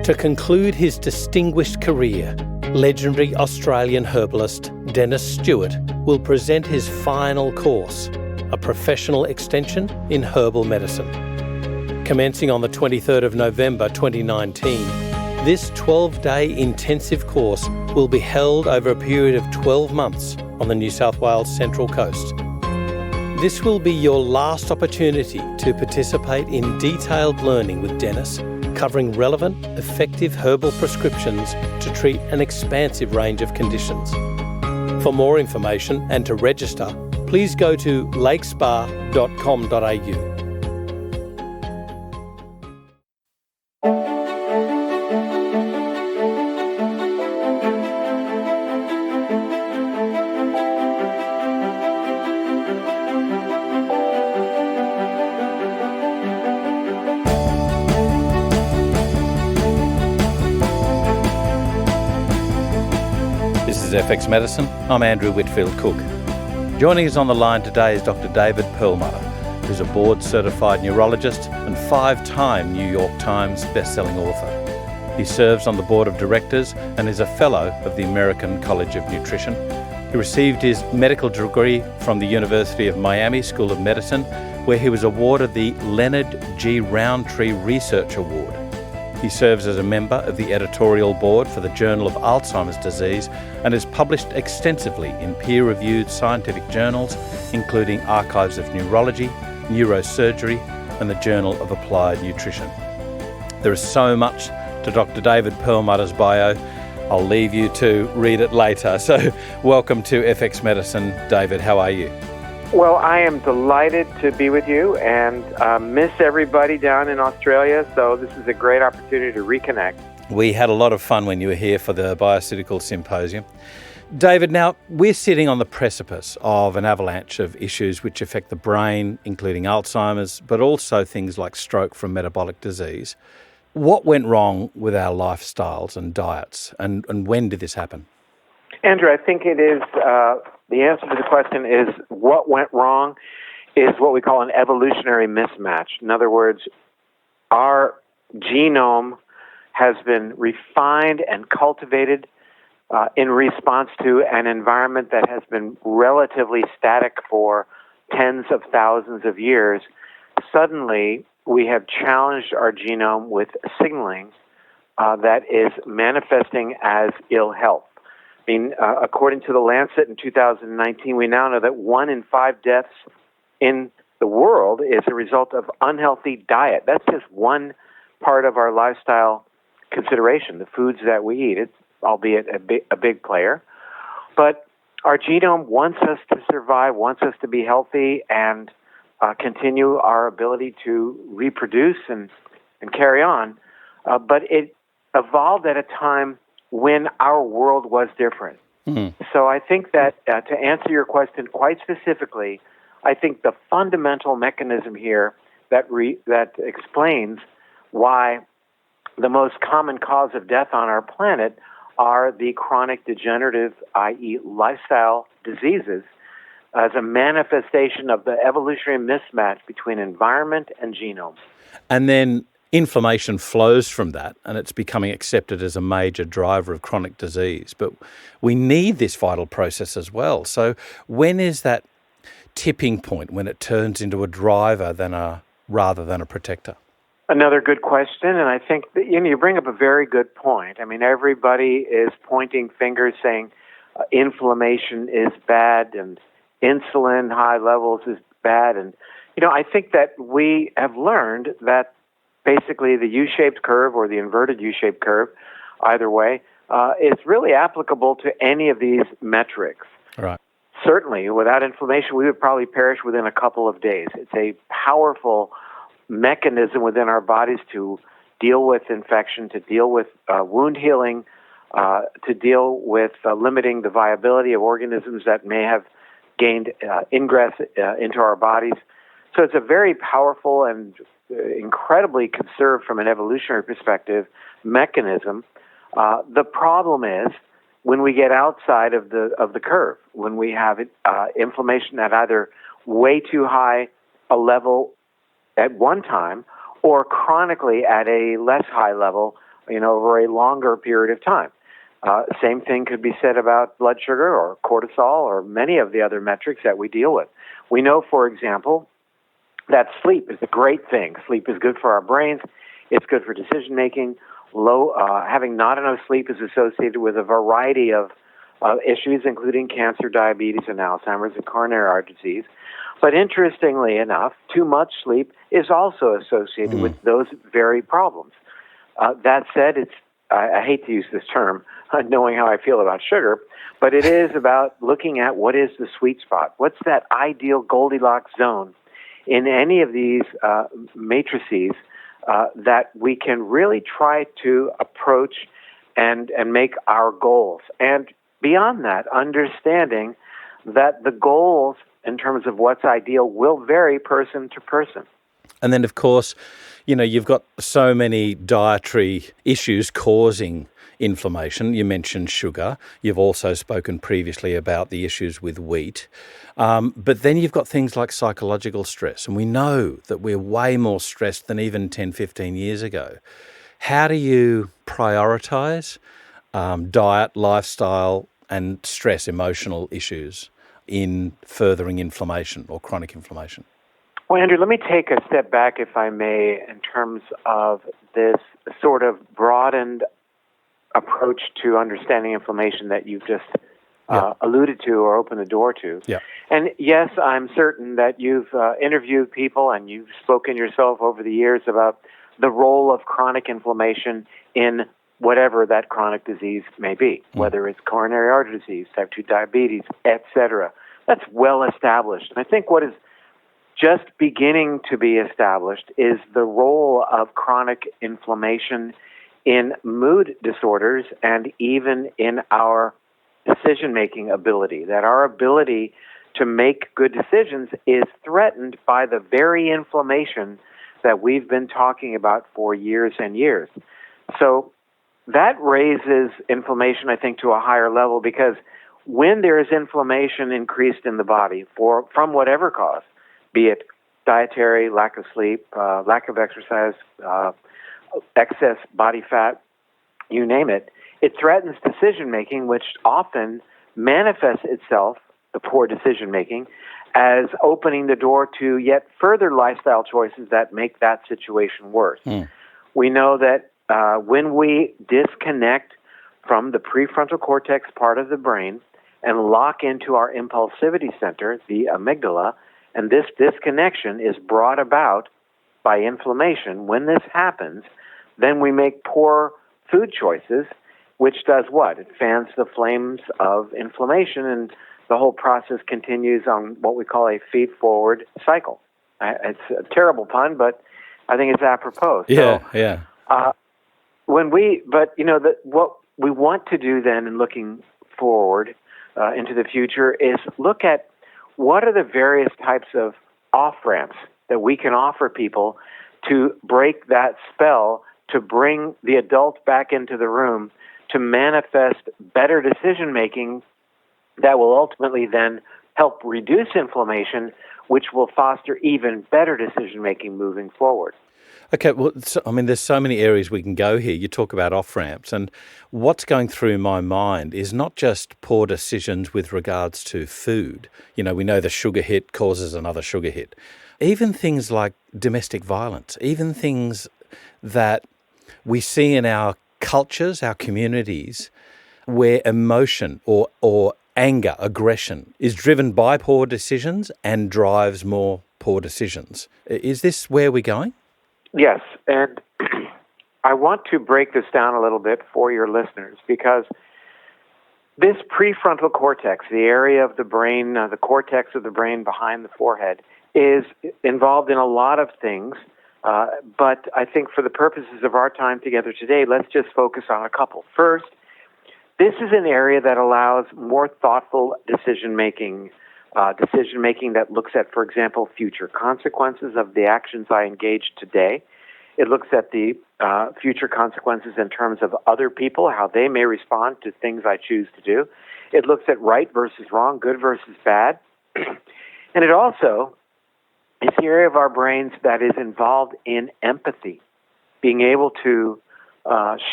To conclude his distinguished career, legendary Australian herbalist Dennis Stewart will present his final course, a professional extension in herbal medicine. Commencing on the 23rd of November 2019, this 12-day intensive course will be held over a period of 12 months on the New South Wales Central Coast. This will be your last opportunity to participate in detailed learning with Dennis, covering relevant, effective herbal prescriptions to treat an expansive range of conditions. For more information and to register, please go to lakespa.com.au. FX Medicine. I'm Andrew Whitfield Cook. Joining us on the line today is Dr. David Perlmutter, who's a board-certified neurologist and 5-time New York Times best-selling author. He serves on the board of directors and is a fellow of the American College of Nutrition. He received his medical degree from the University of Miami School of Medicine, where he was awarded the Leonard G. Roundtree Research Award. He serves as a member of the editorial board for the Journal of Alzheimer's Disease and has published extensively in peer-reviewed scientific journals, including Archives of Neurology, Neurosurgery, and the Journal of Applied Nutrition. There is so much to Dr. David Perlmutter's bio. I'll leave you to read it later. So welcome to FX Medicine. David, how are you? Well, I am delighted to be with you and miss everybody down in Australia, so this is a great opportunity to reconnect. We had a lot of fun when you were here for the Biocitical Symposium. David, now we're sitting on the precipice of an avalanche of issues which affect the brain, including Alzheimer's, but also things like stroke from metabolic disease. What went wrong with our lifestyles and diets, and when did this happen? Andrew, I think it is... The answer to the question is what went wrong is what we call an evolutionary mismatch. In other words, our genome has been refined and cultivated in response to an environment that has been relatively static for tens of thousands of years. Suddenly, we have challenged our genome with signaling that is manifesting as ill health. I mean, according to the Lancet in 2019, we now know that 1 in 5 deaths in the world is a result of unhealthy diet. That's just one part of our lifestyle consideration, the foods that we eat. It's albeit a big player. But our genome wants us to survive, wants us to be healthy and continue our ability to reproduce and carry on. But it evolved at a time when our world was different. Mm-hmm. So I think that to answer your question quite specifically, I think the fundamental mechanism here that explains why the most common cause of death on our planet are the chronic degenerative, i.e. lifestyle diseases, as a manifestation of the evolutionary mismatch between environment and genome. And then inflammation flows from that, and it's becoming accepted as a major driver of chronic disease. But we need this vital process as well. So when is that tipping point when it turns into a driver rather than a protector? Another good question, and I think that, you bring up a very good point. I mean, everybody is pointing fingers saying inflammation is bad and insulin high levels is bad. And, I think that we have learned that basically the U-shaped curve or the inverted U-shaped curve, either way, is really applicable to any of these metrics. Right. Certainly, without inflammation, we would probably perish within a couple of days. It's a powerful mechanism within our bodies to deal with infection, to deal with wound healing, to deal with limiting the viability of organisms that may have gained ingress into our bodies. So it's a very powerful and incredibly conserved from an evolutionary perspective mechanism. The problem is when we get outside of the curve, when we have inflammation at either way too high a level at one time or chronically at a less high level over a longer period of time. Same thing could be said about blood sugar or cortisol or many of the other metrics that we deal with. We know, for example, that sleep is a great thing. Sleep is good for our brains. It's good for decision making. Having not enough sleep is associated with a variety of issues, including cancer, diabetes, and Alzheimer's and coronary heart disease. But interestingly enough, too much sleep is also associated with those very problems. That said, I hate to use this term, knowing how I feel about sugar, but it is about looking at what is the sweet spot. What's that ideal Goldilocks zone in any of these matrices that we can really try to approach and make our goals. And beyond that, understanding that the goals in terms of what's ideal will vary person to person. And then, of course, you've got so many dietary issues causing inflammation. You mentioned sugar. You've also spoken previously about the issues with wheat. But then you've got things like psychological stress. And we know that we're way more stressed than even 10, 15 years ago. How do you prioritize diet, lifestyle, and stress, emotional issues in furthering inflammation or chronic inflammation? Well, Andrew, let me take a step back, if I may, in terms of this sort of broadened approach to understanding inflammation that you've just alluded to or opened the door to. Yeah. And yes, I'm certain that you've interviewed people and you've spoken yourself over the years about the role of chronic inflammation in whatever that chronic disease may be, whether it's coronary artery disease, type 2 diabetes, etc. That's well established. And I think what is just beginning to be established is the role of chronic inflammation in mood disorders and even in our decision-making ability, that our ability to make good decisions is threatened by the very inflammation that we've been talking about for years and years. So that raises inflammation, I think, to a higher level, because when there is inflammation increased in the body from whatever cause, be it dietary, lack of sleep, lack of exercise, excess body fat, you name it, it threatens decision-making, which often manifests itself, the poor decision-making, as opening the door to yet further lifestyle choices that make that situation worse. We know that when we disconnect from the prefrontal cortex part of the brain and lock into our impulsivity center, the amygdala, and this disconnection is brought about by inflammation, when this happens, then we make poor food choices, which does what? It fans the flames of inflammation, and the whole process continues on what we call a feed-forward cycle. It's a terrible pun, but I think it's apropos. What we want to do then in looking forward into the future is look at what are the various types of off-ramps that we can offer people to break that spell, to bring the adult back into the room, to manifest better decision-making that will ultimately then help reduce inflammation, which will foster even better decision-making moving forward. Okay, well, there's so many areas we can go here. You talk about off-ramps, and what's going through my mind is not just poor decisions with regards to food. We know the sugar hit causes another sugar hit. Even things like domestic violence, even things that we see in our cultures, our communities, where emotion or anger, aggression is driven by poor decisions and drives more poor decisions. Is this where we're going? Yes, and I want to break this down a little bit for your listeners, because this prefrontal cortex, the area of the brain, the cortex of the brain behind the forehead, is involved in a lot of things, but I think for the purposes of our time together today, let's just focus on a couple. First, this is an area that allows more thoughtful decision-making that looks at, for example, future consequences of the actions I engage today. It looks at the future consequences in terms of other people, how they may respond to things I choose to do. It looks at right versus wrong, good versus bad. And it also is the area of our brains that is involved in empathy, being able to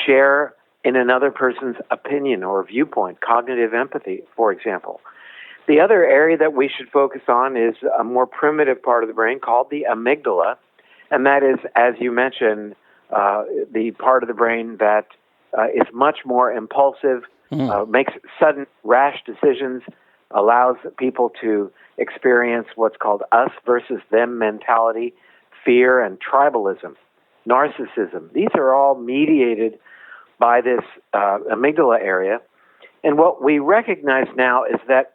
share in another person's opinion or viewpoint, cognitive empathy, for example. The other area that we should focus on is a more primitive part of the brain called the amygdala, and that is, as you mentioned, the part of the brain that is much more impulsive, makes sudden, rash decisions, allows people to experience what's called us versus them mentality, fear and tribalism, narcissism. These are all mediated by this amygdala area. And what we recognize now is that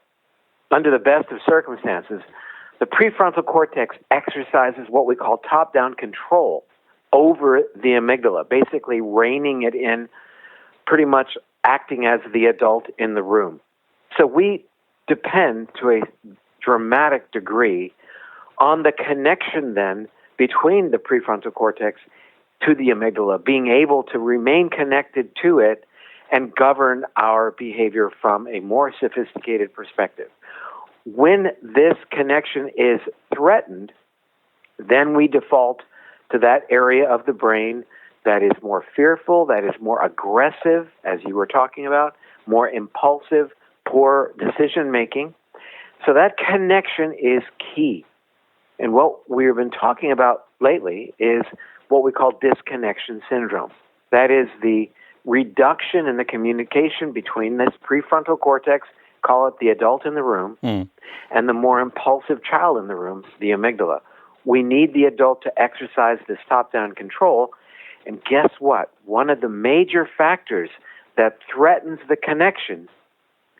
under the best of circumstances, the prefrontal cortex exercises what we call top-down control over the amygdala, basically reining it in, pretty much acting as the adult in the room. So we depend to a dramatic degree on the connection then between the prefrontal cortex to the amygdala, being able to remain connected to it and govern our behavior from a more sophisticated perspective. When this connection is threatened, then we default to that area of the brain that is more fearful, that is more aggressive, as you were talking about, more impulsive, poor decision-making. So that connection is key. And what we've been talking about lately is what we call disconnection syndrome. That is the reduction in the communication between this prefrontal cortex, call it the adult in the room, and the more impulsive child in the room, the amygdala. We need the adult to exercise this top-down control. And guess what? One of the major factors that threatens the connection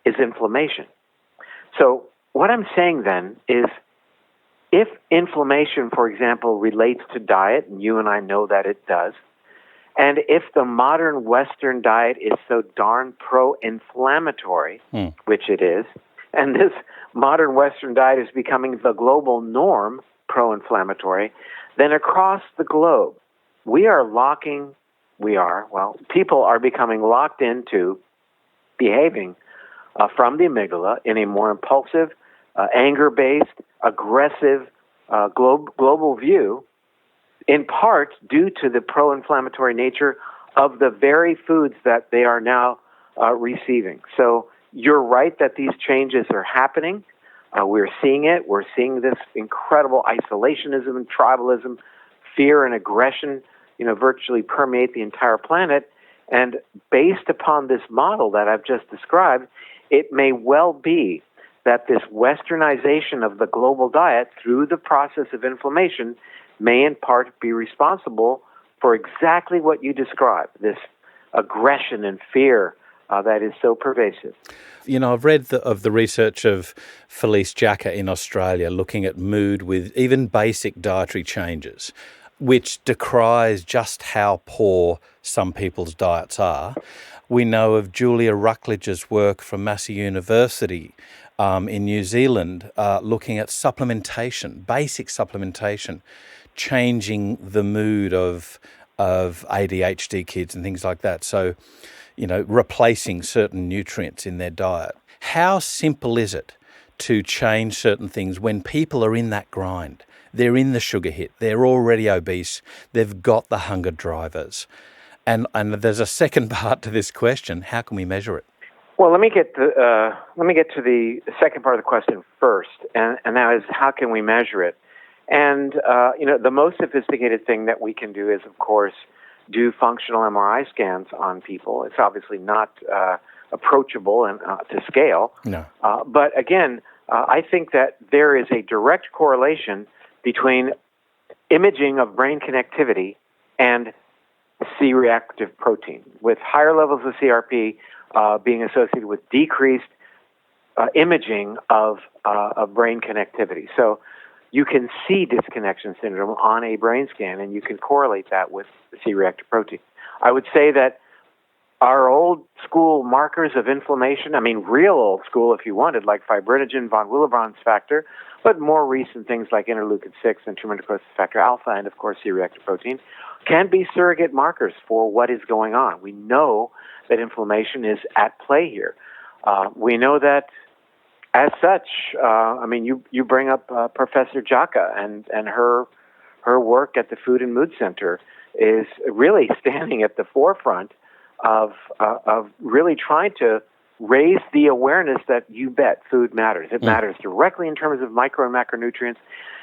is inflammation. So what I'm saying then is if inflammation, for example, relates to diet, and you and I know that it does, and if the modern Western diet is so darn pro-inflammatory, which it is, and this modern Western diet is becoming the global norm, pro-inflammatory, then across the globe, people are becoming locked into behaving from the amygdala in a more impulsive, anger-based, aggressive global view, in part due to the pro-inflammatory nature of the very foods that they are now receiving. So you're right that these changes are happening. We're seeing it. We're seeing this incredible isolationism and tribalism, fear and aggression, virtually permeate the entire planet. And based upon this model that I've just described, it may well be that this westernization of the global diet through the process of inflammation may in part be responsible for exactly what you described, this aggression and fear that is so pervasive. I've read of the research of Felice Jacka in Australia looking at mood with even basic dietary changes, which decries just how poor some people's diets are. We know of Julia Ruckledge's work from Massey University in New Zealand looking at supplementation, basic supplementation, changing the mood of ADHD kids and things like that. So, replacing certain nutrients in their diet. How simple is it to change certain things when people are in that grind? They're in the sugar hit. They're already obese. They've got the hunger drivers. And there's a second part to this question. How can we measure it? Well, let me get to the second part of the question first, and that is how can we measure it? And the most sophisticated thing that we can do is, of course, do functional MRI scans on people. It's obviously not approachable and to scale. No. But again, I think that there is a direct correlation between imaging of brain connectivity and C-reactive protein, with higher levels of CRP being associated with decreased imaging of brain connectivity. So you can see disconnection syndrome on a brain scan, and you can correlate that with the C-reactive protein. I would say that our old school markers of inflammation, real old school if you wanted, like fibrinogen, von Willebrand's factor, but more recent things like interleukin-6 and tumor necrosis factor alpha, and of course C-reactive protein, can be surrogate markers for what is going on. We know that inflammation is at play here. We know that as such, you bring up Professor Jacka and her work at the Food and Mood Center is really standing at the forefront of really trying to raise the awareness that you bet food matters. It matters directly in terms of micro and macronutrients.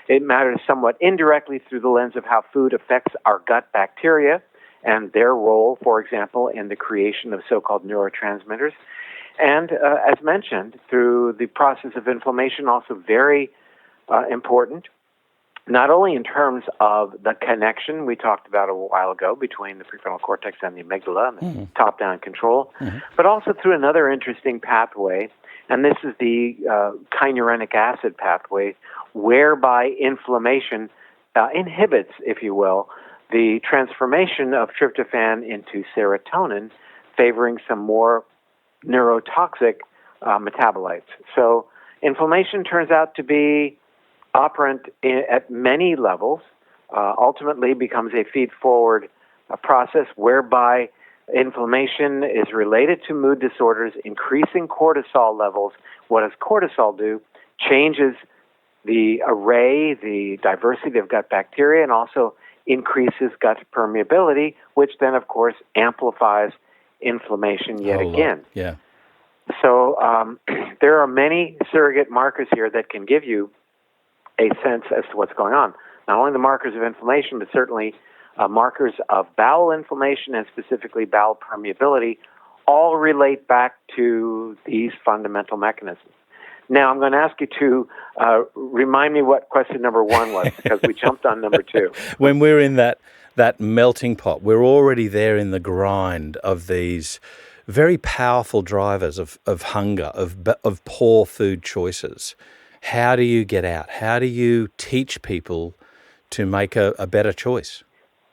It matters somewhat indirectly through the lens of how food affects our gut bacteria and their role, for example, in the creation of so-called neurotransmitters. And as mentioned, through the process of inflammation, also very important, not only in terms of the connection we talked about a while ago between the prefrontal cortex and the amygdala and the top-down control, but also through another interesting pathway, and this is the kynurenic acid pathway, whereby inflammation inhibits, if you will, the transformation of tryptophan into serotonin, favoring some more neurotoxic metabolites. So inflammation turns out to be operant at many levels, ultimately becomes a feed-forward process whereby inflammation is related to mood disorders, increasing cortisol levels. What does cortisol do? Changes the array, the diversity of gut bacteria, and also increases gut permeability, which then, of course, amplifies inflammation yet again. Yeah. So there are many surrogate markers here that can give you a sense as to what's going on. Not only the markers of inflammation, but certainly markers of bowel inflammation and specifically bowel permeability all relate back to these fundamental mechanisms. Now, I'm going to ask you to remind me what question number one was, because we jumped on number two. When we're in that melting pot, we're already there in the grind of these very powerful drivers of hunger, of poor food choices. How do you get out? How do you teach people to make a better choice?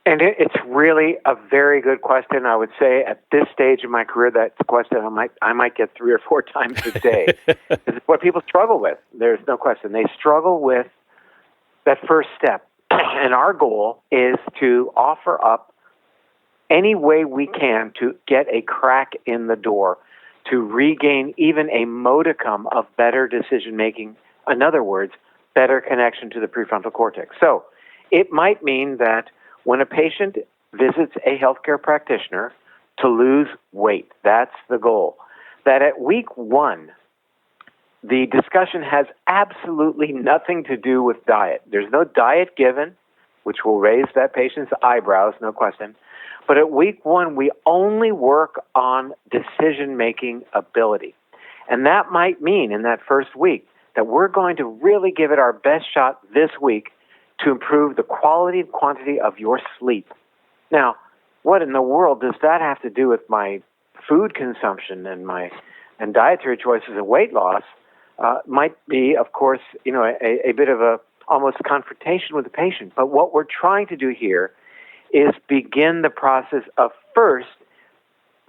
And it's really a very good question. I would say at this stage of my career, that's a question I might get 3 or 4 times a day. It's what people struggle with. There's no question. They struggle with that first step. And our goal is to offer up any way we can to get a crack in the door, to regain even a modicum of better decision-making. In other words, better connection to the prefrontal cortex. So it might mean that when a patient visits a healthcare practitioner to lose weight, that's the goal, that at week 1, the discussion has absolutely nothing to do with diet. There's no diet given, which will raise that patient's eyebrows, no question. But at week 1, we only work on decision-making ability. And that might mean in that first week that we're going to really give it our best shot this week to improve the quality and quantity of your sleep. Now, what in the world does that have to do with my food consumption and dietary choices and weight loss? Might be, of course, a bit of a almost confrontation with the patient. But what we're trying to do here is begin the process of first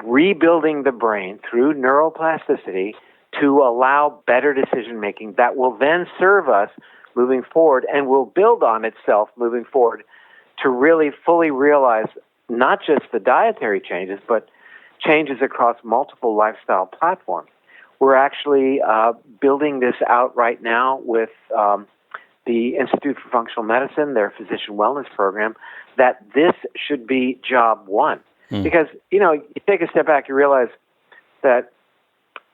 rebuilding the brain through neuroplasticity to allow better decision-making that will then serve us moving forward and will build on itself moving forward to really fully realize not just the dietary changes, but changes across multiple lifestyle platforms. We're actually building this out right now with the Institute for Functional Medicine, their physician wellness program, that this should be job one. Because, you take a step back, you realize that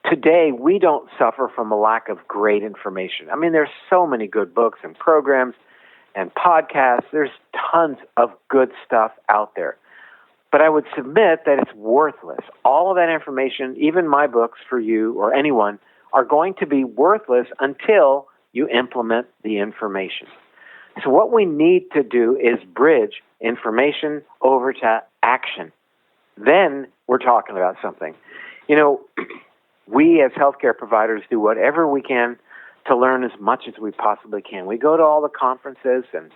today, we don't suffer from a lack of great information. I mean, there's so many good books and programs and podcasts. There's tons of good stuff out there. But I would submit that it's worthless. All of that information, even my books for you or anyone, are going to be worthless until you implement the information. So what we need to do is bridge information over to action. Then we're talking about something. We as healthcare providers do whatever we can to learn as much as we possibly can. We go to all the conferences and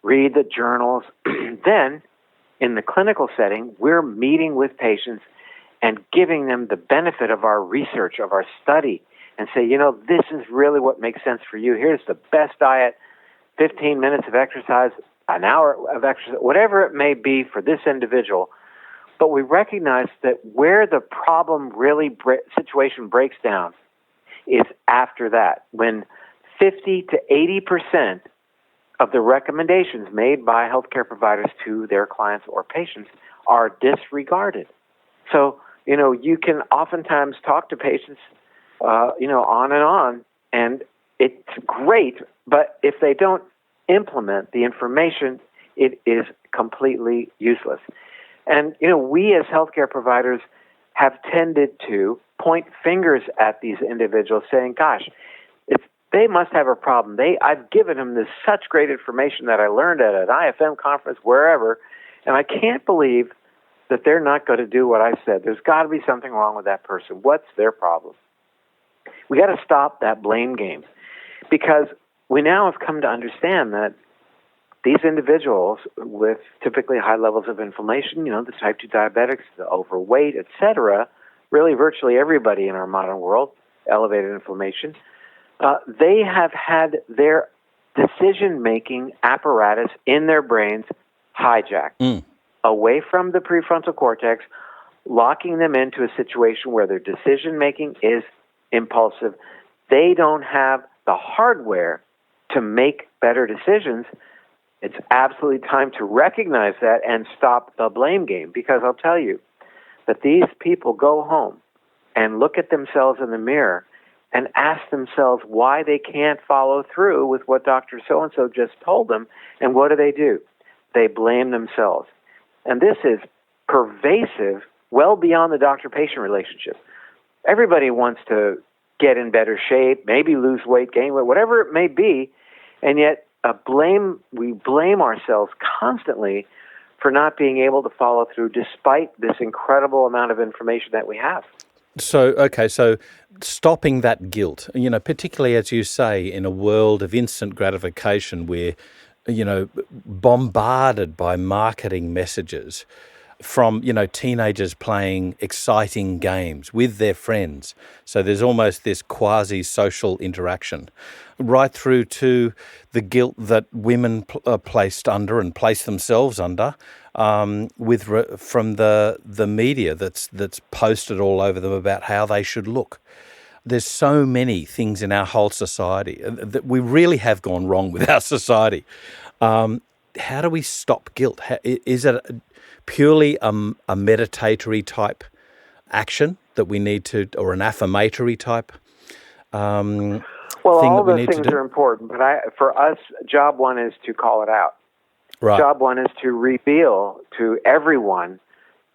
read the journals. Then, in the clinical setting, we're meeting with patients and giving them the benefit of our research, of our study, and say, this is really what makes sense for you. Here's the best diet, 15 minutes of exercise, an hour of exercise, whatever it may be for this individual. But we recognize that where the problem really situation breaks down is after that, when 50 to 80% of the recommendations made by healthcare providers to their clients or patients are disregarded. So, you can oftentimes talk to patients, on, and it's great, but if they don't implement the information, it is completely useless. And, we as healthcare providers have tended to point fingers at these individuals saying, gosh, they must have a problem. I've given them this such great information that I learned at an IFM conference, wherever, and I can't believe that they're not going to do what I said. There's got to be something wrong with that person. What's their problem? We got to stop that blame game, because we now have come to understand that these individuals with typically high levels of inflammation, the type 2 diabetics, the overweight, etc., really virtually everybody in our modern world, elevated inflammation, they have had their decision-making apparatus in their brains hijacked away from the prefrontal cortex, locking them into a situation where their decision-making is impulsive. They don't have the hardware to make better decisions. It's absolutely time to recognize that and stop the blame game, because I'll tell you that these people go home and look at themselves in the mirror and ask themselves why they can't follow through with what Dr. So-and-so just told them, and what do? They blame themselves. And this is pervasive well beyond the doctor-patient relationship. Everybody wants to get in better shape, maybe lose weight, gain weight, whatever it may be, and yet we blame ourselves constantly for not being able to follow through despite this incredible amount of information that we have. So stopping that guilt, particularly, as you say, in a world of instant gratification, we're, bombarded by marketing messages from, teenagers playing exciting games with their friends. So there's almost this quasi-social interaction, right through to the guilt that women are placed under and place themselves under from the media that's posted all over them about how they should look. There's so many things in our whole society that we really have gone wrong with our society. How do we stop guilt? Is it purely a meditatory type action that we need to, or an affirmatory type thing all that we those need to things do? are important, but for us, job one is to call it out. Right. Job one is to reveal to everyone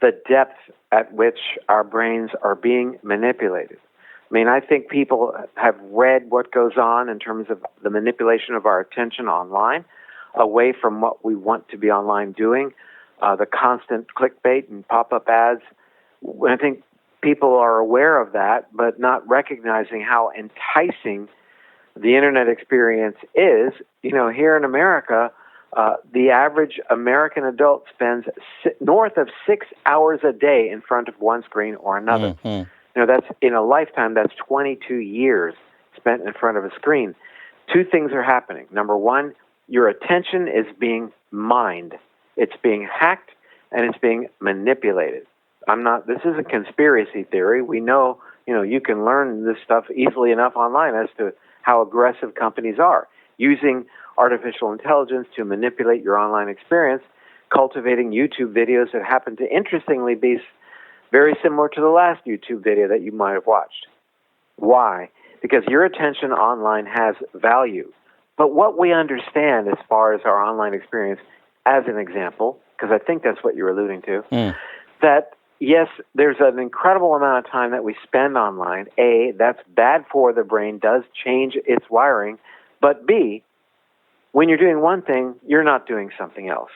the depth at which our brains are being manipulated. I mean, I think people have read what goes on in terms of the manipulation of our attention online, away from what we want to be online doing, the constant clickbait and pop-up ads. I think people are aware of that, but not recognizing how enticing the internet experience is. Here in America, the average American adult spends north of 6 hours a day in front of one screen or another. Mm-hmm. That's in a lifetime, that's 22 years spent in front of a screen. Two things are happening. Number one, your attention is being mined. It's being hacked and it's being manipulated. This isn't conspiracy theory. We know, you can learn this stuff easily enough online as to how aggressive companies are, using artificial intelligence to manipulate your online experience, cultivating YouTube videos that happen to interestingly be very similar to the last YouTube video that you might have watched. Why? Because your attention online has value. But what we understand as far as our online experience, as an example, because I think that's what you're alluding to, that yes, there's an incredible amount of time that we spend online. A, that's bad for the brain, does change its wiring. But B, when you're doing one thing, you're not doing something else.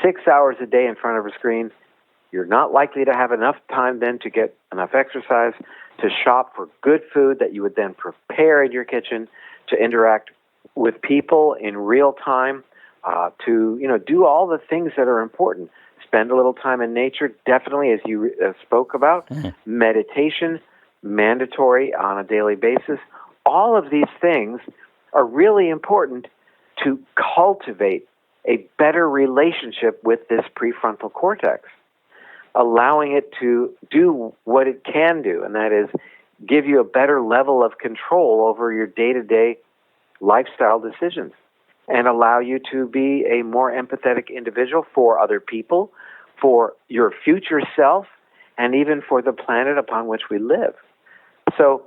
6 hours a day in front of a screen, you're not likely to have enough time then to get enough exercise, to shop for good food that you would then prepare in your kitchen, to interact with people in real time, to do all the things that are important. Spend a little time in nature, definitely, as you spoke about. Meditation, mandatory on a daily basis. All of these things are really important to cultivate a better relationship with this prefrontal cortex, allowing it to do what it can do, and that is give you a better level of control over your day-to-day lifestyle decisions. and allow you to be a more empathetic individual for other people, for your future self, and even for the planet upon which we live. So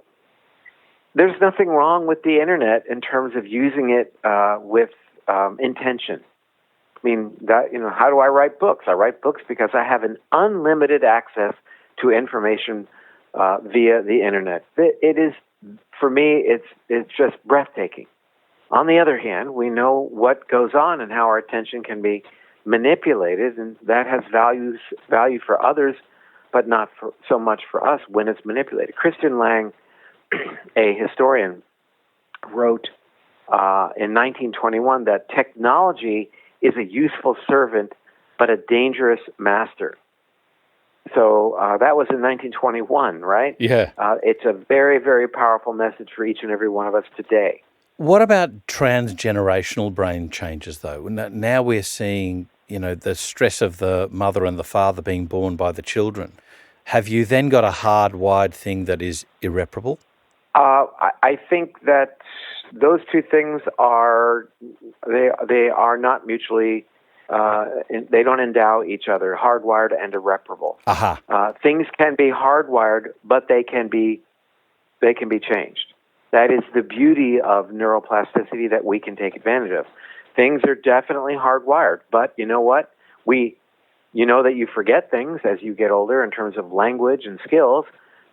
there's nothing wrong with the internet in terms of using it with intention. I mean, how do I write books? I write books because I have an unlimited access to information via the internet. It is, for me, it's just breathtaking. On the other hand, we know what goes on and how our attention can be manipulated, and that has value for others, but not so much for us when it's manipulated. Christian Lang, a historian, wrote in 1921 that technology is a useful servant, but a dangerous master. So that was in 1921, right? Yeah. It's a very, very powerful message for each and every one of us today. What about transgenerational brain changes, though? Now we're seeing, the stress of the mother and the father being borne by the children. Have you then got a hardwired thing that is irreparable? I think that those two things are not mutually. They don't endow each other. Hardwired and irreparable. Things can be hardwired, but they can be changed. That is the beauty of neuroplasticity that we can take advantage of. Things are definitely hardwired, but you know what? You know that you forget things as you get older in terms of language and skills.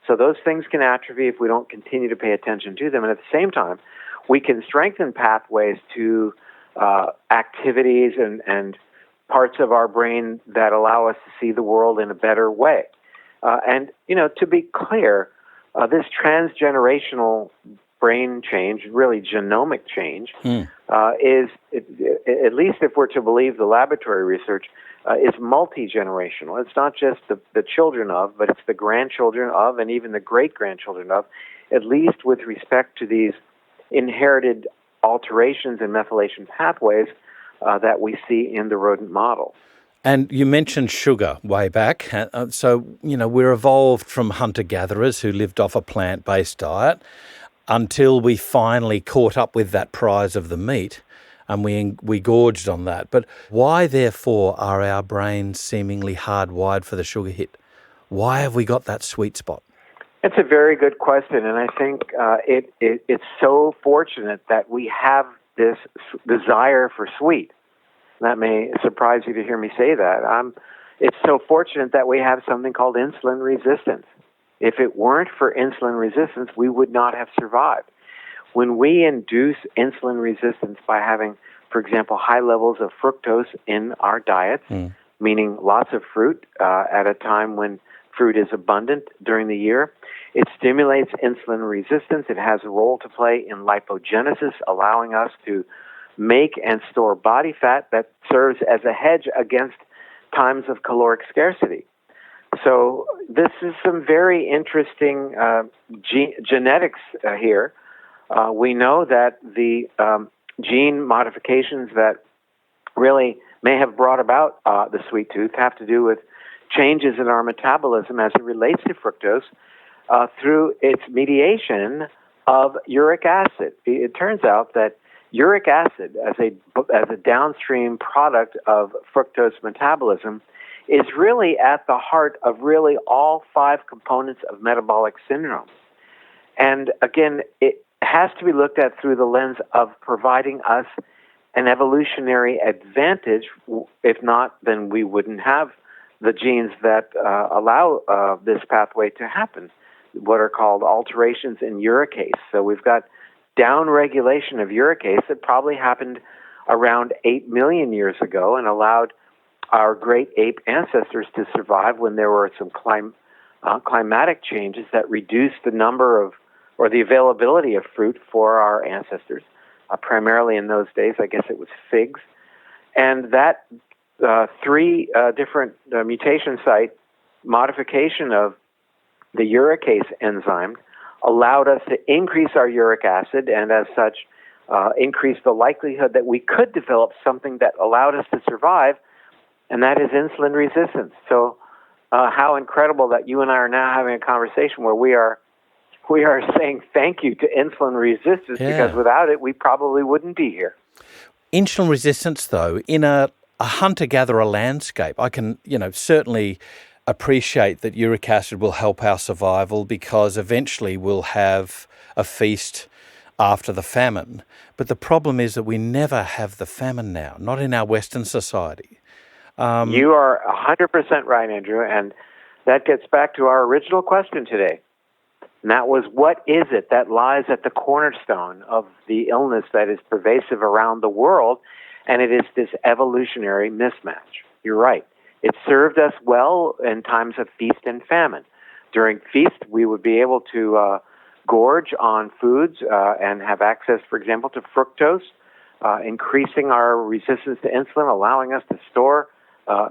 So those things can atrophy if we don't continue to pay attention to them. And at the same time, we can strengthen pathways to activities and parts of our brain that allow us to see the world in a better way. And to be clear, this transgenerational brain change, really genomic change, is, at least if we're to believe the laboratory research, is multi-generational. It's not just the children of, but it's the grandchildren of and even the great-grandchildren of, at least with respect to these inherited alterations in methylation pathways that we see in the rodent model. And you mentioned sugar way back. So, we're evolved from hunter-gatherers who lived off a plant-based diet until we finally caught up with that prize of the meat, and we gorged on that. But why, therefore, are our brains seemingly hardwired for the sugar hit? Why have we got that sweet spot? It's a very good question, and I think it's so fortunate that we have this desire for sweet. That may surprise you to hear me say that. It's so fortunate that we have something called insulin resistance. If it weren't for insulin resistance, we would not have survived. When we induce insulin resistance by having, for example, high levels of fructose in our diets, meaning lots of fruit at a time when fruit is abundant during the year, it stimulates insulin resistance. It has a role to play in lipogenesis, allowing us to make and store body fat that serves as a hedge against times of caloric scarcity. So this is some very interesting genetics here. We know that the gene modifications that really may have brought about the sweet tooth have to do with changes in our metabolism as it relates to fructose through its mediation of uric acid. It turns out that uric acid, as a downstream product of fructose metabolism, is really at the heart of really all 5 components of metabolic syndrome. And again, it has to be looked at through the lens of providing us an evolutionary advantage. If not, then we wouldn't have the genes that allow this pathway to happen, what are called alterations in uricase. So we've got downregulation of uricase that probably happened around 8 million years ago and allowed our great ape ancestors to survive when there were some climatic changes that reduced the number of, or the availability of fruit for our ancestors. Primarily in those days, I guess it was figs. And that 3 different mutation site modification of the uricase enzyme allowed us to increase our uric acid and as such increase the likelihood that we could develop something that allowed us to survive, and that is insulin resistance. So how incredible that you and I are now having a conversation where we are saying thank you to insulin resistance, because without it, we probably wouldn't be here. Insulin resistance, though, in a hunter-gatherer landscape, I can, certainly appreciate that uric acid will help our survival because eventually we'll have a feast after the famine. But the problem is that we never have the famine now, not in our Western society. You are 100% right, Andrew, and that gets back to our original question today. And that was, what is it that lies at the cornerstone of the illness that is pervasive around the world? And it is this evolutionary mismatch. You're right. It served us well in times of feast and famine. During feast, we would be able to gorge on foods and have access, for example, to fructose, increasing our resistance to insulin, allowing us to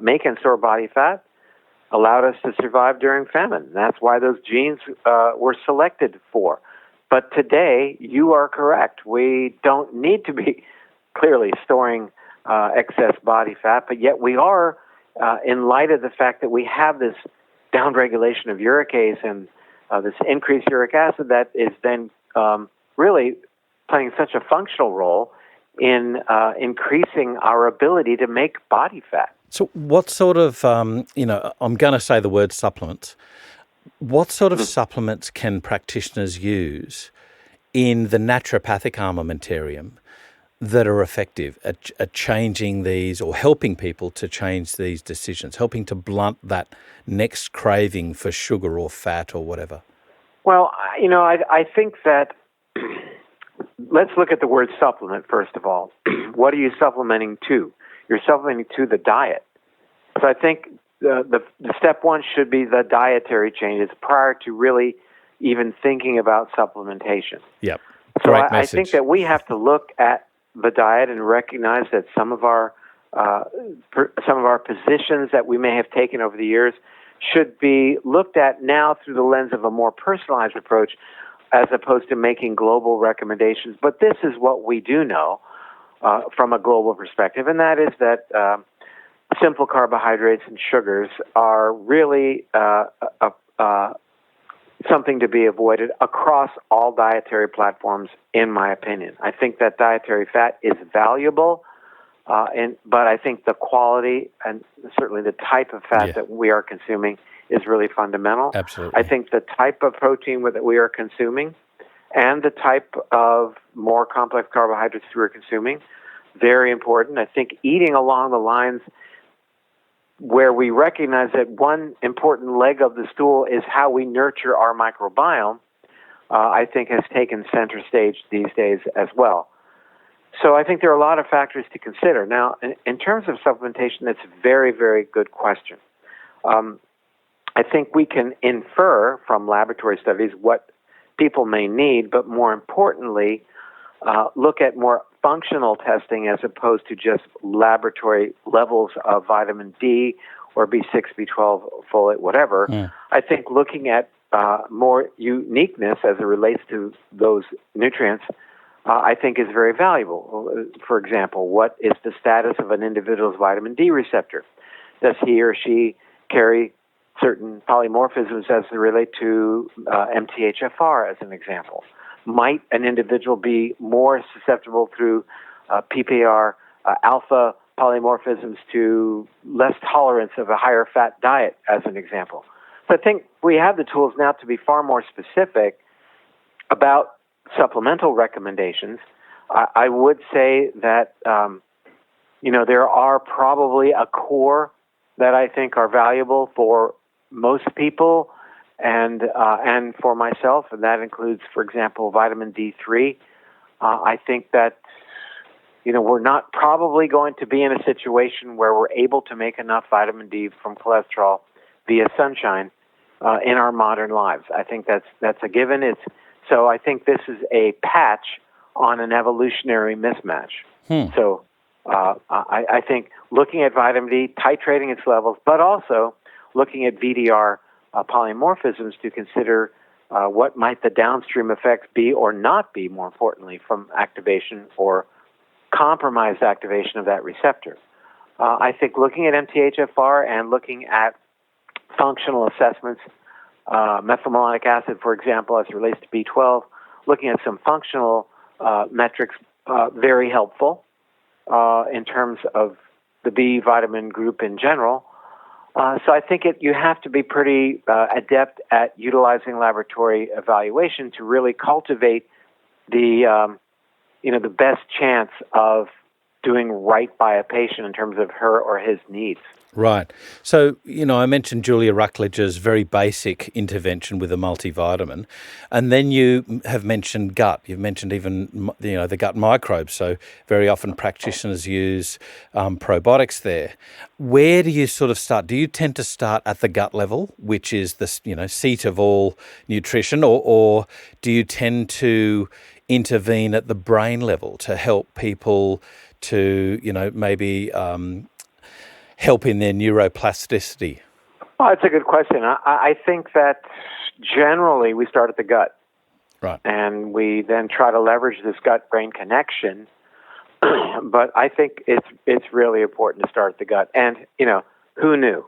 make and store body fat, allowed us to survive during famine. That's why those genes were selected for. But today, you are correct. We don't need to be clearly storing excess body fat, but yet we are, in light of the fact that we have this downregulation of uricase and this increased uric acid that is then really playing such a functional role in increasing our ability to make body fat. So what sort of, I'm going to say the word supplements. What sort of supplements can practitioners use in the naturopathic armamentarium that are effective at changing these or helping people to change these decisions, helping to blunt that next craving for sugar or fat or whatever? Well, I think that let's look at the word supplement first of all. What are you supplementing to? You're supplementing to the diet. So I think the step one should be the dietary changes prior to really even thinking about supplementation. Yep. So Great I message. think that we have to look at the diet and recognize that some of our positions that we may have taken over the years should be looked at now through the lens of a more personalized approach as opposed to making global recommendations. But this is what we do know from a global perspective, and that is that simple carbohydrates and sugars are really something to be avoided across all dietary platforms, in my opinion. I think that dietary fat is valuable, but I think the quality and certainly the type of fat that we are consuming is really fundamental. Absolutely. I think the type of protein that we are consuming and the type of more complex carbohydrates we are consuming, very important. I think eating along the lines where we recognize that one important leg of the stool is how we nurture our microbiome, I think has taken center stage these days as well. So I think there are a lot of factors to consider. Now, in terms of supplementation, that's a very, very good question. I think we can infer from laboratory studies what people may need, but more importantly, look at more functional testing as opposed to just laboratory levels of vitamin D or B6, B12, folate, whatever. I think looking at more uniqueness as it relates to those nutrients, I think is very valuable. For example, what is the status of an individual's vitamin D receptor? Does he or she carry certain polymorphisms as they relate to MTHFR, as an example? Might an individual be more susceptible through PPAR alpha polymorphisms to less tolerance of a higher fat diet, as an example? So I think we have the tools now to be far more specific about supplemental recommendations. I would say that there are probably a core that I think are valuable for most people and for myself, and that includes, for example, vitamin D3. I think that we're not probably going to be in a situation where we're able to make enough vitamin D from cholesterol via sunshine in our modern lives. I think that's a given. So I think this is a patch on an evolutionary mismatch. So I think looking at vitamin D, titrating its levels, but also looking at VDR polymorphisms to consider what might the downstream effects be or not be, more importantly, from activation or compromised activation of that receptor. I think looking at MTHFR and looking at functional assessments, methylmalonic acid, for example, as it relates to B12, looking at some functional metrics, very helpful. in terms of the B vitamin group in general. So I think you have to be pretty adept at utilizing laboratory evaluation to really cultivate the the best chance of doing right by a patient in terms of her or his needs. Right. So, I mentioned Julia Ruckledge's very basic intervention with a multivitamin, and then you have mentioned gut. You've mentioned even, the gut microbes. So very often practitioners use probiotics there. Where do you sort of start? Do you tend to start at the gut level, which is the, seat of all nutrition, or do you tend to intervene at the brain level to help people to, maybe help in their neuroplasticity? Well, it's a good question. I think that generally we start at the gut. Right. And we then try to leverage this gut-brain connection. But I think it's really important to start at the gut. And, who knew?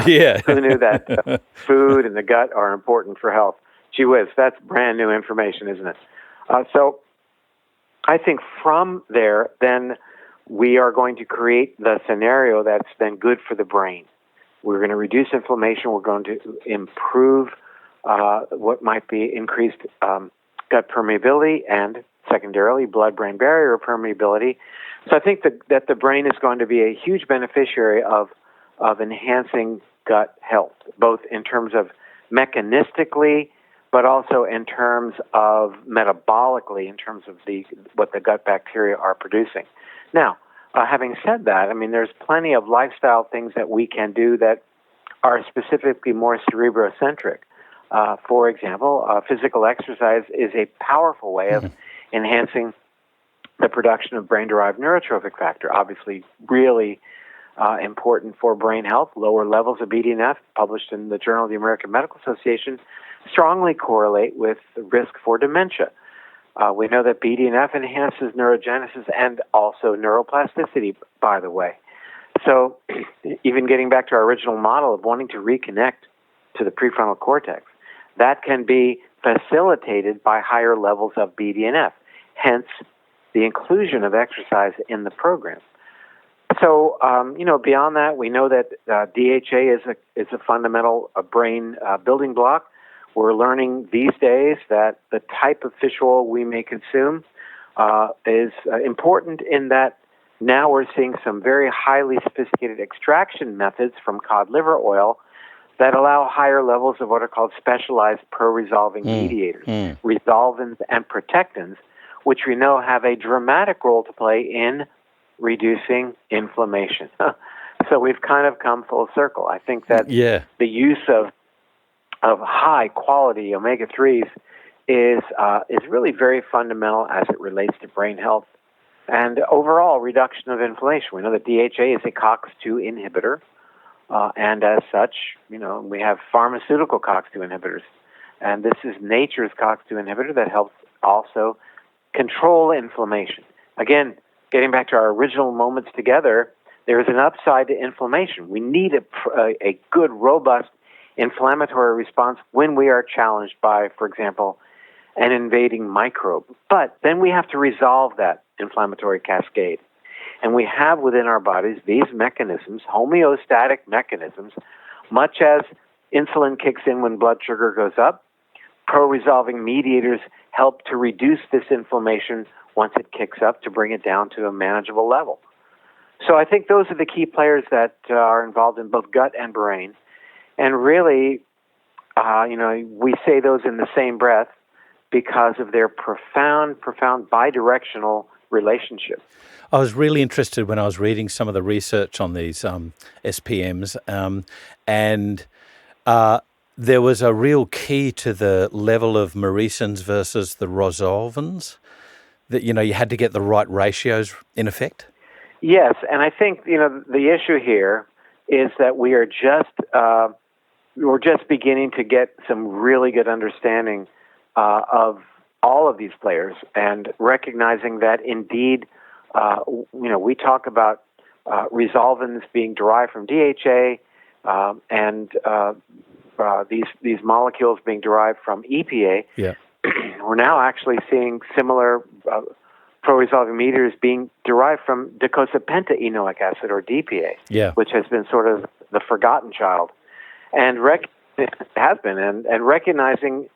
Yeah. Who knew that food and the gut are important for health? Gee whiz, that's brand new information, isn't it? So I think from there, then we are going to create the scenario that's then good for the brain. We're going to reduce inflammation. We're going to improve what might be increased gut permeability and secondarily blood-brain barrier permeability. So I think that the brain is going to be a huge beneficiary of enhancing gut health, both in terms of mechanistically, but also in terms of metabolically, in terms of what the gut bacteria are producing. Now, having said that, there's plenty of lifestyle things that we can do that are specifically more cerebrocentric. For example, physical exercise is a powerful way of enhancing the production of brain-derived neurotrophic factor. Obviously, really important for brain health. Lower levels of BDNF, published in the Journal of the American Medical Association, strongly correlate with the risk for dementia. We know that BDNF enhances neurogenesis and also neuroplasticity, by the way. So even getting back to our original model of wanting to reconnect to the prefrontal cortex, that can be facilitated by higher levels of BDNF, hence the inclusion of exercise in the program. So, beyond that, we know that DHA is a fundamental brain building block. We're learning these days that the type of fish oil we may consume is important in that now we're seeing some very highly sophisticated extraction methods from cod liver oil that allow higher levels of what are called specialized pro-resolving mediators, resolvins and protectins, which we know have a dramatic role to play in reducing inflammation. So we've kind of come full circle. I think that the use of high-quality omega-3s is really very fundamental as it relates to brain health and overall reduction of inflammation. We know that DHA is a COX-2 inhibitor, and as such, we have pharmaceutical COX-2 inhibitors. And this is nature's COX-2 inhibitor that helps also control inflammation. Again, getting back to our original moments together, there is an upside to inflammation. We need a good, robust inflammatory response when we are challenged by, for example, an invading microbe. But then we have to resolve that inflammatory cascade. And we have within our bodies these mechanisms, homeostatic mechanisms, much as insulin kicks in when blood sugar goes up. Pro-resolving mediators help to reduce this inflammation once it kicks up to bring it down to a manageable level. So I think those are the key players that are involved in both gut and brain. And really, we say those in the same breath because of their profound bidirectional relationship. I was really interested when I was reading some of the research on these SPMs, and there was a real key to the level of merisins versus the resolvins, that, you had to get the right ratios in effect? Yes, and I think, the issue here is that we're just beginning to get some really good understanding of all of these players and recognizing that indeed, we talk about resolvins being derived from DHA and these molecules being derived from EPA. Yeah. We're now actually seeing similar pro-resolving mediator is being derived from docosapentaenoic acid, or DPA, which has been sort of the forgotten child, and and recognizing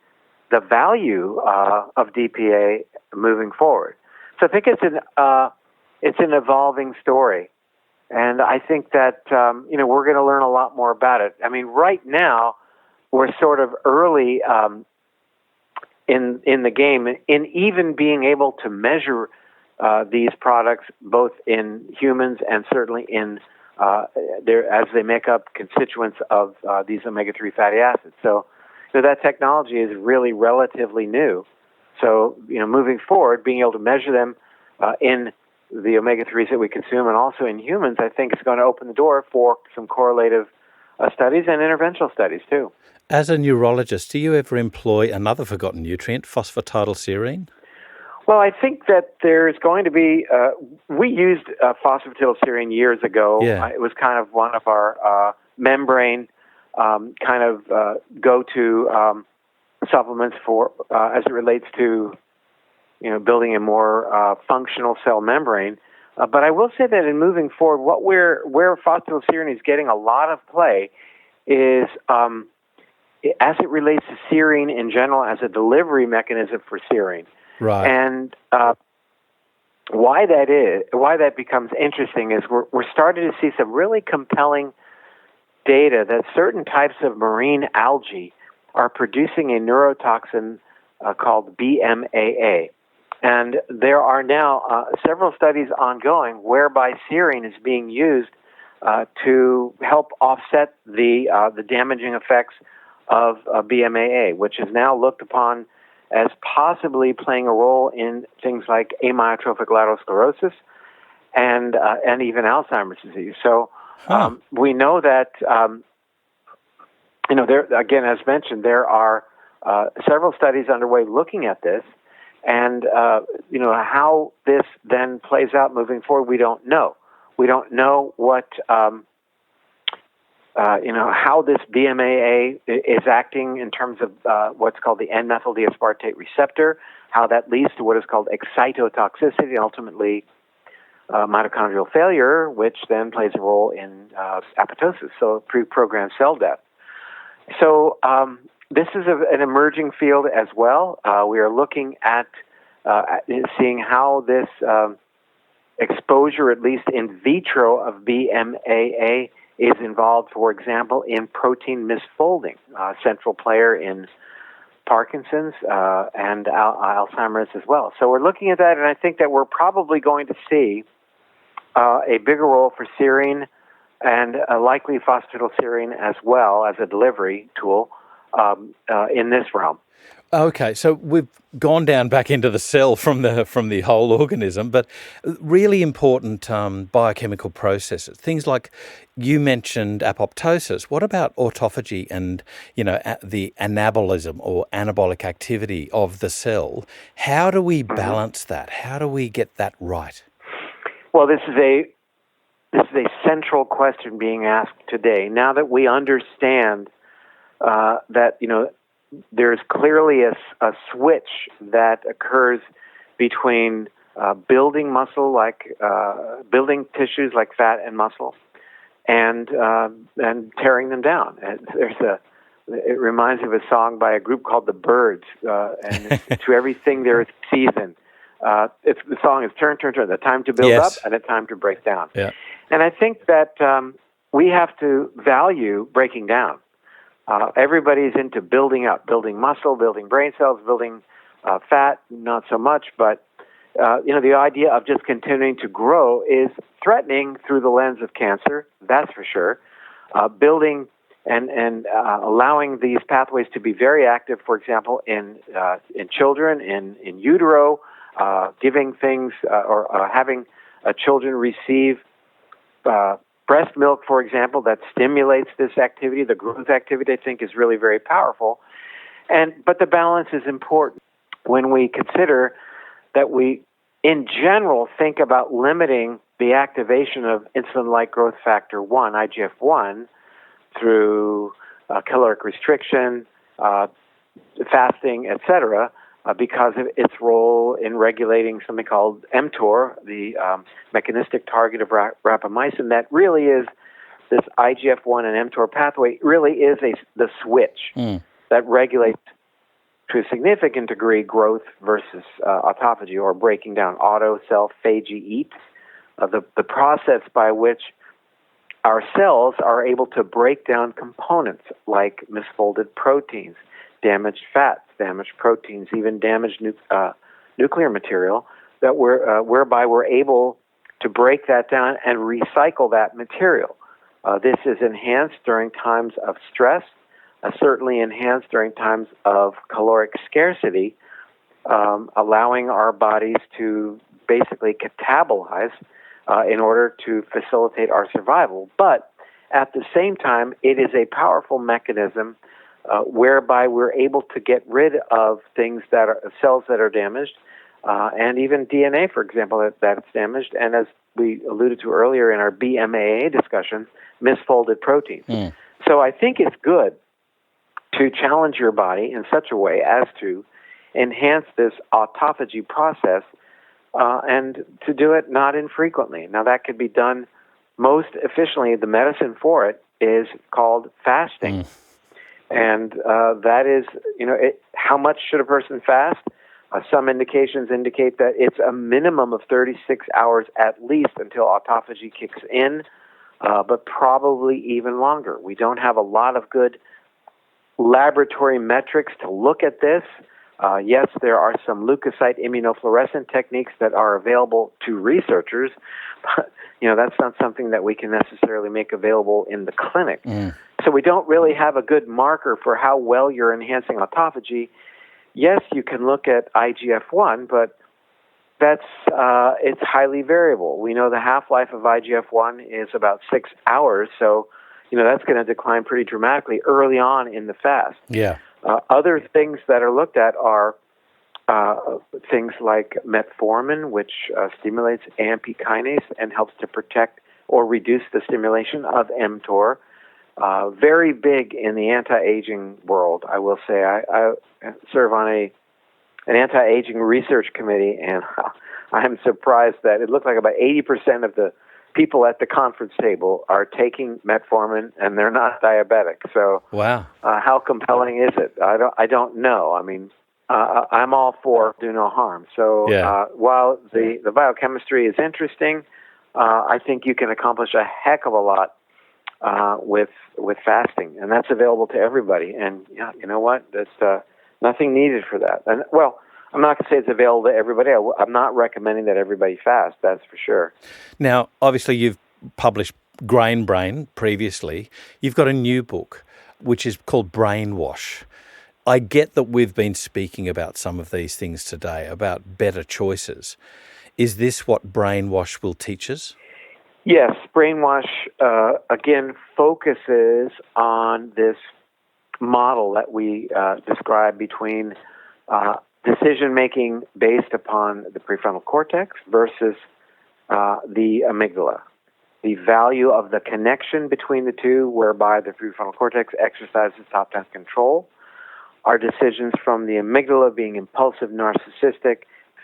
the value of DPA moving forward. So I think it's an evolving story, and I think that we're going to learn a lot more about it. I mean, right now we're sort of early in the game in even being able to measure these products both in humans and certainly in as they make up constituents of these omega-3 fatty acids. So that technology is really relatively new. So moving forward, being able to measure them in the omega-3s that we consume and also in humans, I think is going to open the door for some correlative studies and interventional studies too. As a neurologist, do you ever employ another forgotten nutrient, phosphatidylserine? Well, I think that there's going to be, we used phosphatidylserine years ago. Yeah. It was kind of one of our membrane go-to supplements for as it relates to building a more functional cell membrane. But I will say that in moving forward, where phosphatidylserine is getting a lot of play is as it relates to serine in general as a delivery mechanism for serine. Right. And why that becomes interesting is we're starting to see some really compelling data that certain types of marine algae are producing a neurotoxin called BMAA. And there are now several studies ongoing whereby serine is being used to help offset the damaging effects of BMAA, which is now looked upon as possibly playing a role in things like amyotrophic lateral sclerosis and even Alzheimer's disease. So we know that there again, as mentioned, there are several studies underway looking at this, and how this then plays out moving forward, we don't know. We don't know what how this BMAA is acting in terms of what's called the N-methyl D-aspartate receptor, how that leads to what is called excitotoxicity and ultimately mitochondrial failure, which then plays a role in apoptosis, so pre-programmed cell death. So this is an emerging field as well. We are looking at seeing how this exposure, at least in vitro, of BMAA is involved, for example, in protein misfolding, central player in Parkinson's and Alzheimer's as well. So we're looking at that, and I think that we're probably going to see a bigger role for serine and likely phosphatidylserine as well as a delivery tool in this realm. Okay, so we've gone down back into the cell from the whole organism, but really important biochemical processes. Things like you mentioned apoptosis. What about autophagy and the anabolism or anabolic activity of the cell? How do we balance that? How do we get that right? Well, this is a central question being asked today. Now that we understand that there's clearly a switch that occurs between building muscle, like building tissues like fat and muscle, and tearing them down. It reminds me of a song by a group called the Byrds, and to everything there is a season. The song is turn, the time to build up and a time to break down. Yeah. And I think that we have to value breaking down. Everybody's into building up, building muscle, building brain cells, building fat, not so much. But, the idea of just continuing to grow is threatening through the lens of cancer, that's for sure. Building and allowing these pathways to be very active, for example, in children, in utero, giving things or having children receive breast milk, for example, that stimulates this activity, the growth activity, I think is really very powerful. But the balance is important when we consider that we, in general, think about limiting the activation of insulin-like growth factor 1, IGF-1, through caloric restriction, fasting, etc. because of its role in regulating something called mTOR, the mechanistic target of rapamycin. That really is this IGF-1 and mTOR pathway. Really is the switch that regulates to a significant degree growth versus autophagy, or breaking down, auto, self, phagy, eat, the process by which our cells are able to break down components like misfolded proteins, damaged fats, damaged proteins, even damaged nuclear material, that whereby we're able to break that down and recycle that material. This is enhanced during times of stress, certainly enhanced during times of caloric scarcity, allowing our bodies to basically catabolize in order to facilitate our survival. But at the same time, it is a powerful mechanism whereby we're able to get rid of things that are cells that are damaged, and even DNA, for example, that's damaged. And as we alluded to earlier in our BMAA discussion, misfolded proteins. So I think it's good to challenge your body in such a way as to enhance this autophagy process, and to do it not infrequently. Now, that could be done most efficiently. The medicine for it is called fasting. And that is, how much should a person fast? Some indications indicate that it's a minimum of 36 hours at least until autophagy kicks in, but probably even longer. We don't have a lot of good laboratory metrics to look at this. Yes, there are some leukocyte immunofluorescent techniques that are available to researchers, but that's not something that we can necessarily make available in the clinic. So we don't really have a good marker for how well you're enhancing autophagy. Yes, you can look at IGF-1, but it's highly variable. We know the half-life of IGF-1 is about 6 hours, so that's going to decline pretty dramatically early on in the fast. Yeah. Other things that are looked at are things like metformin, which stimulates AMP kinase and helps to protect or reduce the stimulation of mTOR. Very big in the anti-aging world, I will say. I serve on an anti-aging research committee, and I'm surprised that it looked like about 80% of the people at the conference table are taking metformin, and they're not diabetic. So, wow, how compelling is it? I don't know. I mean, I'm all for do no harm. So, while the biochemistry is interesting, I think you can accomplish a heck of a lot with fasting, and that's available to everybody. And you know what? There's nothing needed for that. And I'm not going to say it's available to everybody. I'm not recommending that everybody fast, that's for sure. Now, obviously, you've published Grain Brain previously. You've got a new book, which is called Brainwash. I get that we've been speaking about some of these things today, about better choices. Is this what Brainwash will teach us? Yes, Brainwash, again, focuses on this model that we describe between decision-making based upon the prefrontal cortex versus the amygdala. The value of the connection between the two, whereby the prefrontal cortex exercises top-down control. Our decisions from the amygdala being impulsive, narcissistic,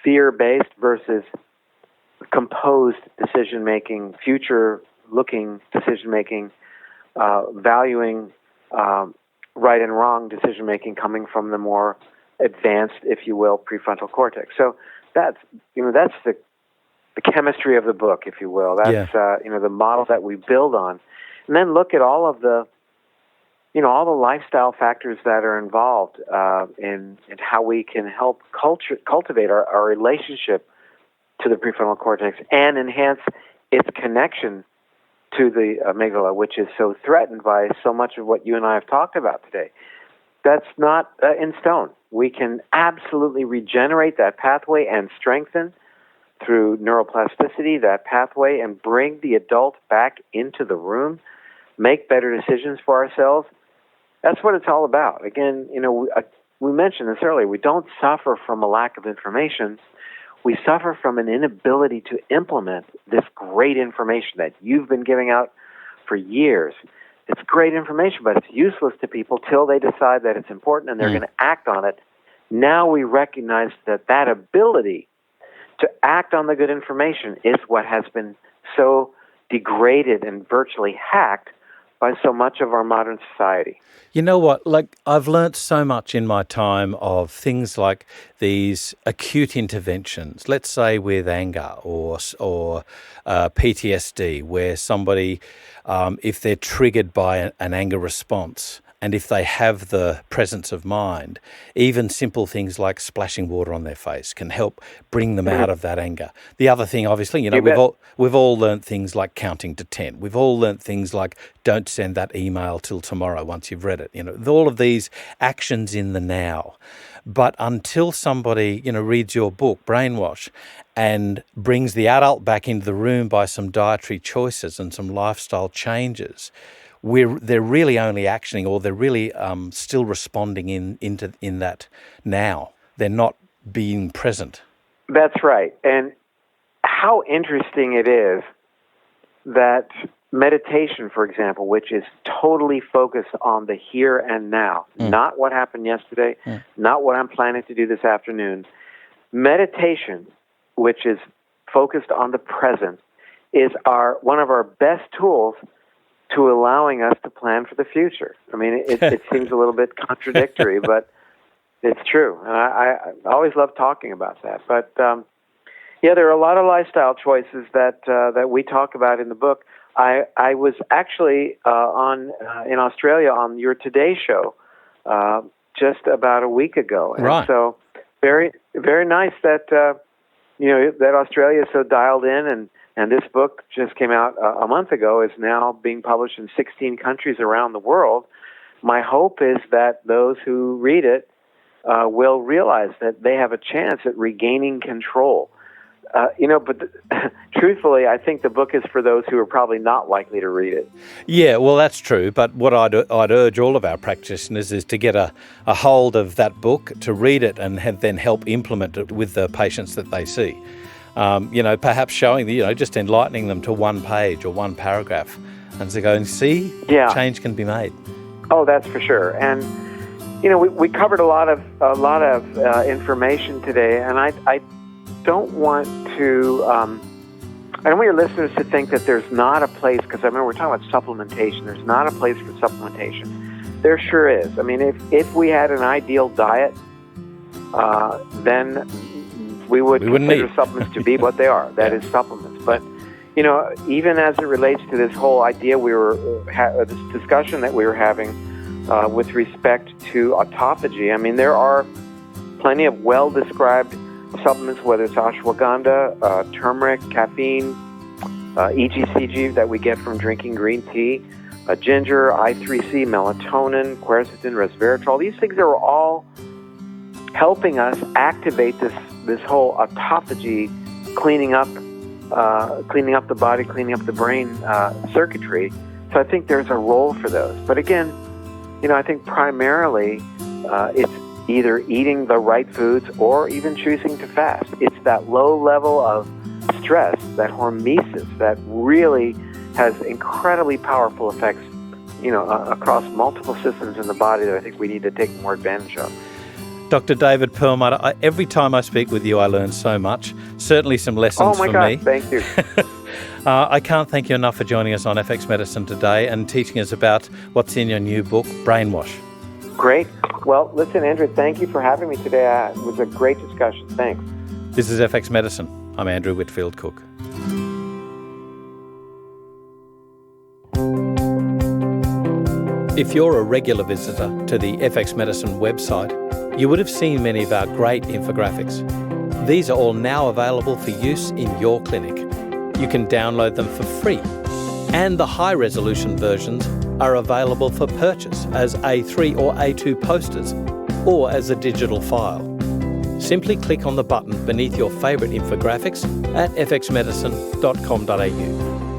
fear-based versus composed decision-making, future-looking decision-making, valuing right and wrong decision-making coming from the more advanced, if you will, prefrontal cortex. So that's the chemistry of the book, if you will. That's the model that we build on, and then look at all of the all the lifestyle factors that are involved in how we can help cultivate our relationship to the prefrontal cortex and enhance its connection to the amygdala, which is so threatened by so much of what you and I have talked about today. That's not in stone. We can absolutely regenerate that pathway and strengthen through neuroplasticity that pathway and bring the adult back into the room, make better decisions for ourselves. That's what it's all about. Again, we mentioned this earlier. We don't suffer from a lack of information. We suffer from an inability to implement this great information that you've been giving out for years. It's great information, but it's useless to people till they decide that it's important and they're going to act on it now we recognize that that ability to act on the good information is what has been so degraded and virtually hacked by so much of our modern society. You know what? Like, I've learnt so much in my time of things like these acute interventions, let's say with anger or PTSD, where somebody, if they're triggered by an anger response, and if they have the presence of mind, even simple things like splashing water on their face can help bring them out of that anger. The other thing, obviously, we've all learnt things like counting to 10. We've all learnt things like don't send that email till tomorrow once you've read it. All of these actions in the now. But until somebody, reads your book, Brainwash, and brings the adult back into the room by some dietary choices and some lifestyle changes, they're really only actioning, or they're really still responding in that now. They're not being present. That's right. And how interesting it is that meditation, for example, which is totally focused on the here and now, not what happened yesterday, not what I'm planning to do this afternoon. Meditation, which is focused on the present, is one of our best tools to allowing us to plan for the future. I mean, it seems a little bit contradictory, but it's true. And I always love talking about that. But there are a lot of lifestyle choices that we talk about in the book. I was actually in Australia on your Today show just about a week ago, and right. So very, very nice that that Australia is so dialed in, and this book just came out a month ago, is now being published in 16 countries around the world. My hope is that those who read it will realize that they have a chance at regaining control. But truthfully, I think the book is for those who are probably not likely to read it. Yeah, well, that's true. But what I'd urge all of our practitioners is to get a hold of that book, to read it, and then help implement it with the patients that they see. Perhaps showing, just enlightening them to one page or one paragraph, and to go and see, change can be made. Oh, that's for sure. And we covered a lot of information today, and I don't want your listeners to think that there's not a place, because I remember we're talking about supplementation. There's not a place for supplementation. There sure is. I mean, if we had an ideal diet, then we would consider supplements to be what they are. That is supplements. But, even as it relates to this whole idea this discussion that we were having with respect to autophagy, I mean, there are plenty of well-described supplements, whether it's ashwagandha, turmeric, caffeine, EGCG that we get from drinking green tea, ginger, I3C, melatonin, quercetin, resveratrol. These things are all helping us activate this whole autophagy, cleaning up the body, cleaning up the brain circuitry. So I think there's a role for those. But again, I think primarily it's either eating the right foods or even choosing to fast. It's that low level of stress, that hormesis, that really has incredibly powerful effects, across multiple systems in the body that I think we need to take more advantage of. Dr. David Perlmutter, every time I speak with you, I learn so much. Certainly some lessons for me. Oh, my God, thank you. I can't thank you enough for joining us on FX Medicine today and teaching us about what's in your new book, Brainwash. Great. Well, listen, Andrew, thank you for having me today. It was a great discussion. Thanks. This is FX Medicine. I'm Andrew Whitfield Cook. If you're a regular visitor to the FX Medicine website, you would have seen many of our great infographics. These are all now available for use in your clinic. You can download them for free, and the high-resolution versions are available for purchase as A3 or A2 posters or as a digital file. Simply click on the button beneath your favourite infographics at fxmedicine.com.au.